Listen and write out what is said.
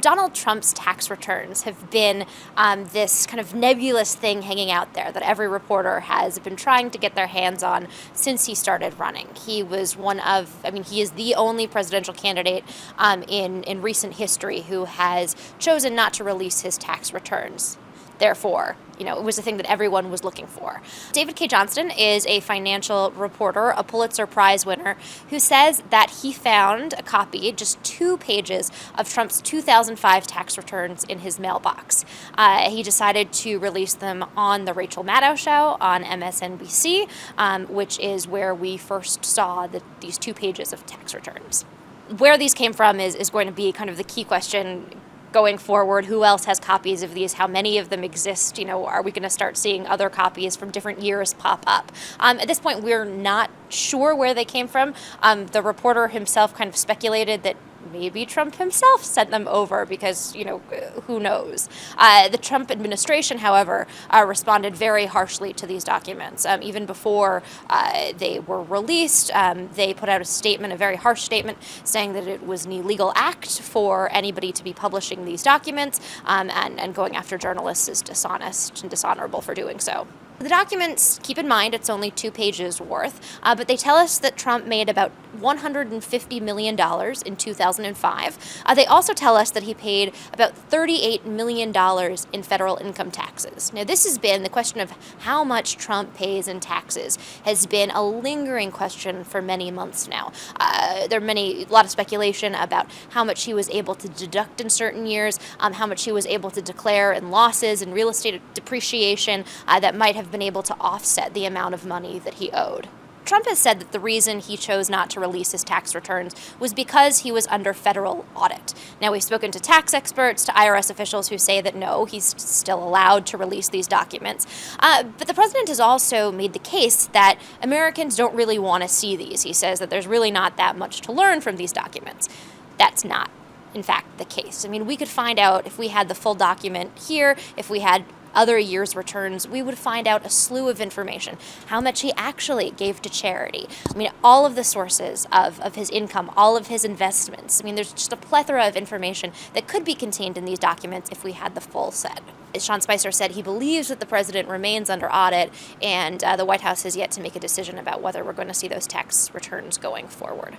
Donald Trump's tax returns have been this kind of nebulous thing hanging out there that every reporter has been trying to get their hands on since he started running. He was he is the only presidential candidate in recent history who has chosen not to release his tax returns. Therefore, it was a thing that everyone was looking for. David K. Johnston is a financial reporter, a Pulitzer Prize winner, who says that he found a copy, just 2 pages, of Trump's 2005 tax returns in his mailbox. He decided to release them on The Rachel Maddow Show on MSNBC, which is where we first saw these 2 pages of tax returns. Where these came from is going to be kind of the key question going forward. Who else has copies of these? How many of them exist? Are we going to start seeing other copies from different years pop up? At this point, we're not sure where they came from. The reporter himself kind of speculated that maybe Trump himself sent them over because, who knows? The Trump administration, however, responded very harshly to these documents. Even before they were released, they put out a very harsh statement, saying that it was an illegal act for anybody to be publishing these documents, and going after journalists is dishonest and dishonorable for doing so. The documents, keep in mind, it's only 2 pages worth, but they tell us that Trump made about $150 million in 2005. They also tell us that he paid about $38 million in federal income taxes. Now, this has been the question of how much Trump pays in taxes has been a lingering question for many months now. There are a lot of speculation about how much he was able to deduct in certain years, how much he was able to declare in losses and real estate depreciation that might have been able to offset the amount of money that he owed. Trump has said that the reason he chose not to release his tax returns was because he was under federal audit. Now, we've spoken to tax experts, to IRS officials who say that no, he's still allowed to release these documents. But the president has also made the case that Americans don't really want to see these. He says that there's really not that much to learn from these documents. That's not, in fact, the case. We could find out if we had the full document here, if we had other years' returns, we would find out a slew of information. How much he actually gave to charity. All of the sources of his income, all of his investments. There's just a plethora of information that could be contained in these documents if we had the full set. As Sean Spicer said, he believes that the president remains under audit, and the White House has yet to make a decision about whether we're going to see those tax returns going forward.